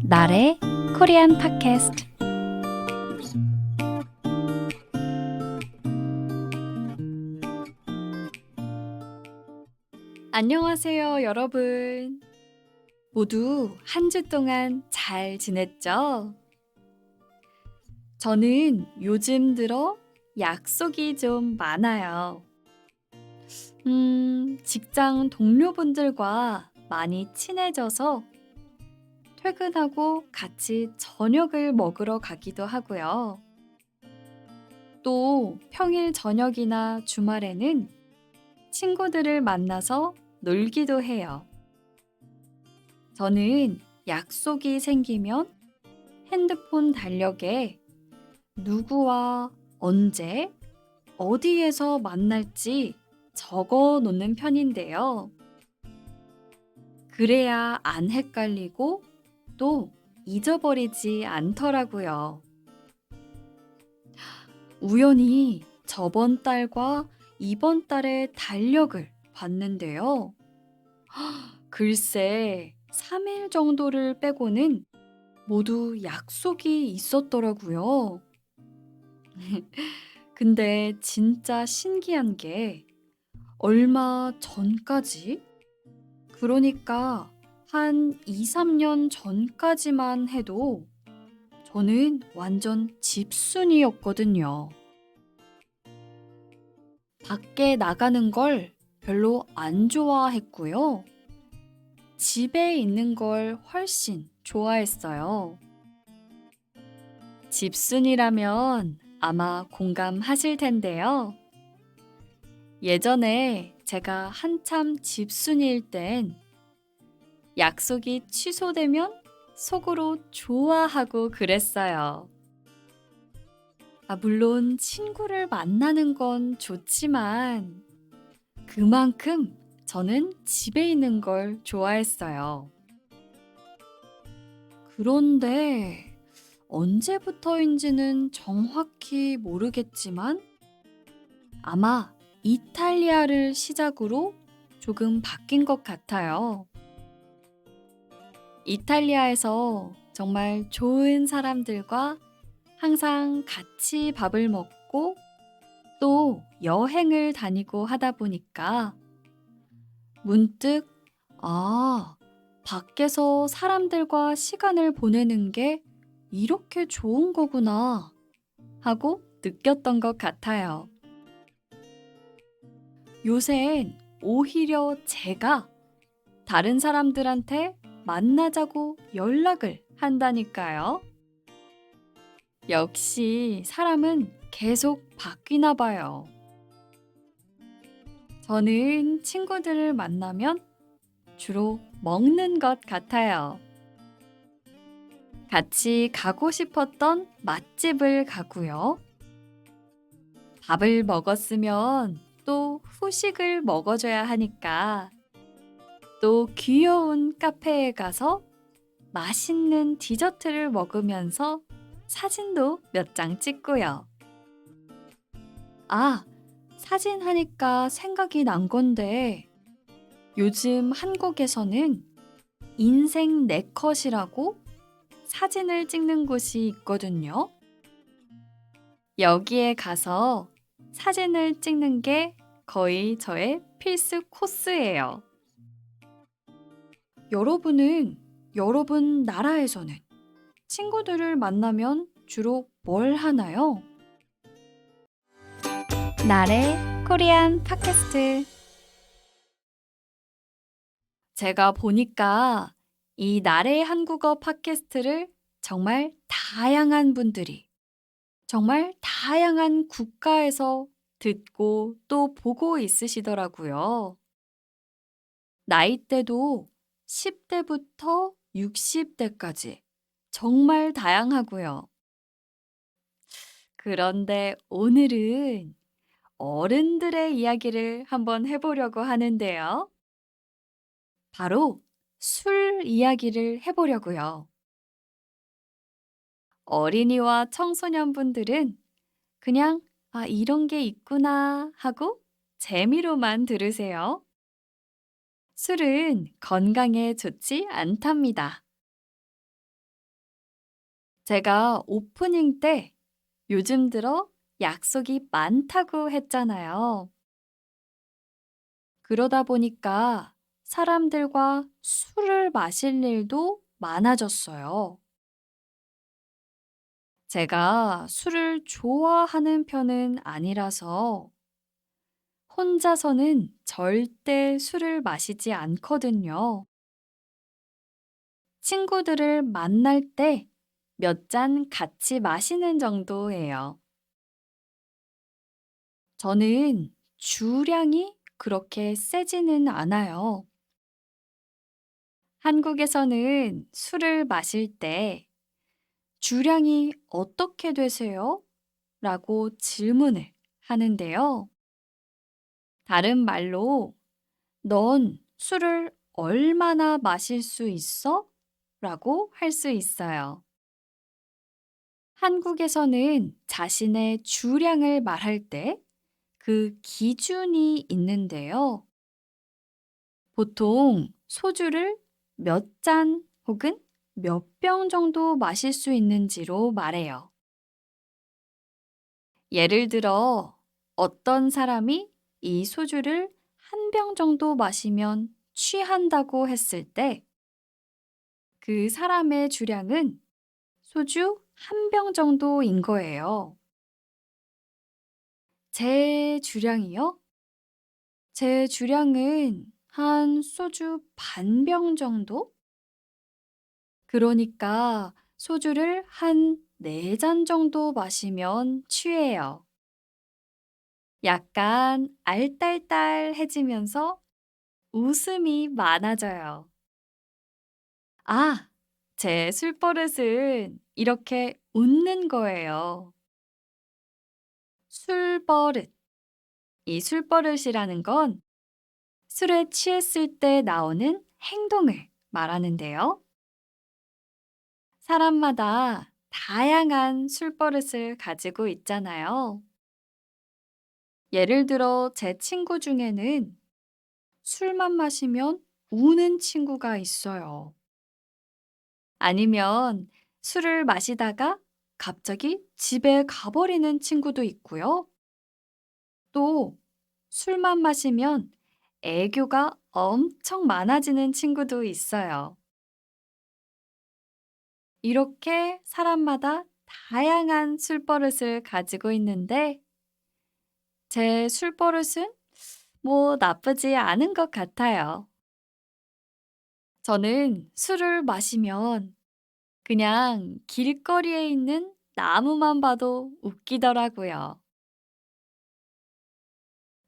나래 코리안 팟캐스트. 안녕하세요, 여러분. 모두 한 주 동안 잘 지냈죠? 저는 요즘 들어 약속이 좀 많아요. 직장 동료분들과 많이 친해져서 퇴근하고 같이 저녁을 먹으러 가기도 하고요. 또 평일 저녁이나 주말에는 친구들을 만나서 놀기도 해요. 저는 약속이 생기면 핸드폰 달력에 누구와 언제, 어디에서 만날지 적어 놓는 편인데요. 그래야 안 헷갈리고 또 잊어버리지 않더라고요. 우연히 저번 달과 이번 달의 달력을 봤는데요. 글쎄, 3일 정도를 빼고는 모두 약속이 있었더라고요. 근데 진짜 신기한 게 얼마 전까지? 그러니까 한 2, 3년 전까지만 해도 저는 완전 집순이었거든요. 밖에 나가는 걸 별로 안 좋아했고요. 집에 있는 걸 훨씬 좋아했어요. 집순이라면 아마 공감하실 텐데요. 예전에 제가 한참 집순이일 땐 약속이 취소되면 속으로 좋아하고 그랬어요. 물론 친구를 만나는 건 좋지만 그만큼 저는 집에 있는 걸 좋아했어요. 그런데 언제부터인지는 정확히 모르겠지만 아마 이탈리아를 시작으로 조금 바뀐 것 같아요. 이탈리아에서 정말 좋은 사람들과 항상 같이 밥을 먹고 또 여행을 다니고 하다 보니까 문득, 아, 밖에서 사람들과 시간을 보내는 게 이렇게 좋은 거구나 하고 느꼈던 것 같아요. 요샌 오히려 제가 다른 사람들한테 만나자고 연락을 한다니까요. 역시 사람은 계속 바뀌나 봐요. 저는 친구들을 만나면 주로 먹는 것 같아요. 같이 가고 싶었던 맛집을 가고요. 밥을 먹었으면 또 후식을 먹어줘야 하니까 또 귀여운 카페에 가서 맛있는 디저트를 먹으면서 사진도 몇 장 찍고요. 아, 사진 하니까 생각이 난 건데 요즘 한국에서는 인생 네컷이라고 사진을 찍는 곳이 있거든요. 여기에 가서 사진을 찍는 게 거의 저의 필수 코스예요. 여러분 나라에서는 친구들을 만나면 주로 뭘 하나요? 나래 코리안 팟캐스트. 제가 보니까 이 나래 한국어 팟캐스트를 정말 다양한 분들이, 정말 다양한 국가에서 듣고 또 보고 있으시더라고요. 나이대도 10대부터 60대까지 정말 다양하고요. 그런데 오늘은 어른들의 이야기를 한번 해보려고 하는데요. 바로 술 이야기를 해보려고요. 어린이와 청소년분들은 그냥 이런 게 있구나 하고 재미로만 들으세요. 술은 건강에 좋지 않답니다. 제가 오프닝 때 요즘 들어 약속이 많다고 했잖아요. 그러다 보니까 사람들과 술을 마실 일도 많아졌어요. 제가 술을 좋아하는 편은 아니라서 혼자서는 절대 술을 마시지 않거든요. 친구들을 만날 때 몇 잔 같이 마시는 정도예요. 저는 주량이 그렇게 세지는 않아요. 한국에서는 술을 마실 때 주량이 어떻게 되세요? 라고 질문을 하는데요. 다른 말로 넌 술을 얼마나 마실 수 있어? 라고 할 수 있어요. 한국에서는 자신의 주량을 말할 때 그 기준이 있는데요. 보통 소주를 몇 잔 혹은 몇 병 정도 마실 수 있는지로 말해요. 예를 들어 어떤 사람이 이 소주를 한 병 정도 마시면 취한다고 했을 때 그 사람의 주량은 소주 한 병 정도인 거예요. 제 주량이요? 제 주량은 한 소주 반 병 정도? 그러니까 소주를 한 4잔 정도 마시면 취해요. 약간 알딸딸해지면서 웃음이 많아져요. 아, 제 술버릇은 이렇게 웃는 거예요. 술버릇. 이 술버릇이라는 건 술에 취했을 때 나오는 행동을 말하는데요. 사람마다 다양한 술버릇을 가지고 있잖아요. 예를 들어 제 친구 중에는 술만 마시면 우는 친구가 있어요. 아니면 술을 마시다가 갑자기 집에 가버리는 친구도 있고요. 또 술만 마시면 애교가 엄청 많아지는 친구도 있어요. 이렇게 사람마다 다양한 술버릇을 가지고 있는데 제 술버릇은 뭐 나쁘지 않은 것 같아요. 저는 술을 마시면 그냥 길거리에 있는 나무만 봐도 웃기더라고요.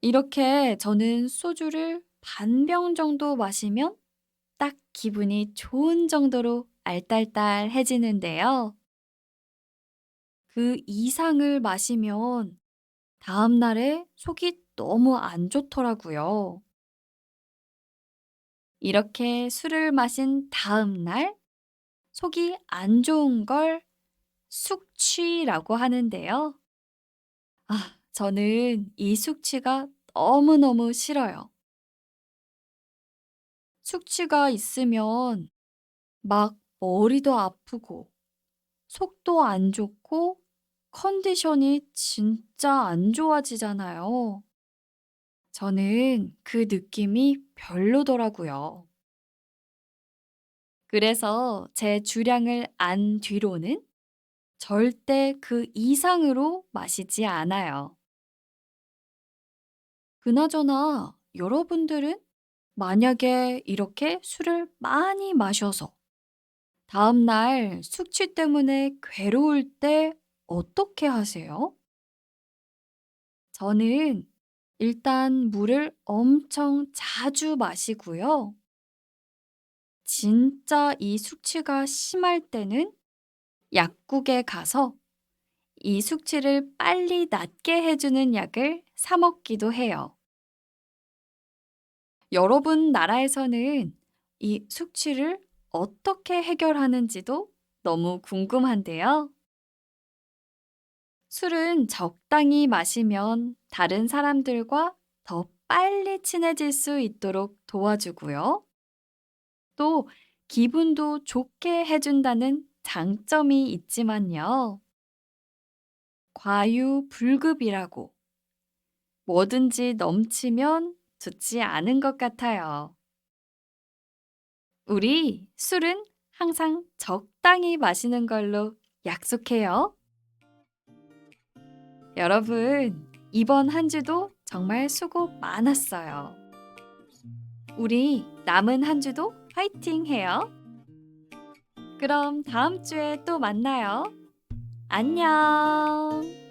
이렇게 저는 소주를 반 병 정도 마시면 딱 기분이 좋은 정도로 알딸딸해지는데요. 그 이상을 마시면 다음날에 속이 너무 안 좋더라고요. 이렇게 술을 마신 다음날 속이 안 좋은 걸 숙취라고 하는데요. 저는 이 숙취가 너무너무 싫어요. 숙취가 있으면 막 머리도 아프고 속도 안 좋고 컨디션이 진짜 안 좋아지잖아요. 저는 그 느낌이 별로더라고요. 그래서 제 주량을 안 뒤로는 절대 그 이상으로 마시지 않아요. 그나저나 여러분들은 만약에 이렇게 술을 많이 마셔서 다음날 숙취 때문에 괴로울 때 어떻게 하세요? 저는 일단 물을 엄청 자주 마시고요. 진짜 이 숙취가 심할 때는 약국에 가서 이 숙취를 빨리 낫게 해주는 약을 사 먹기도 해요. 여러분 나라에서는 이 숙취를 어떻게 해결하는지도 너무 궁금한데요. 술은 적당히 마시면 다른 사람들과 더 빨리 친해질 수 있도록 도와주고요. 또 기분도 좋게 해준다는 장점이 있지만요. 과유불급이라고 뭐든지 넘치면 좋지 않은 것 같아요. 우리 술은 항상 적당히 마시는 걸로 약속해요. 여러분, 이번 한 주도 정말 수고 많았어요. 우리 남은 한 주도 화이팅 해요. 그럼 다음 주에 또 만나요. 안녕.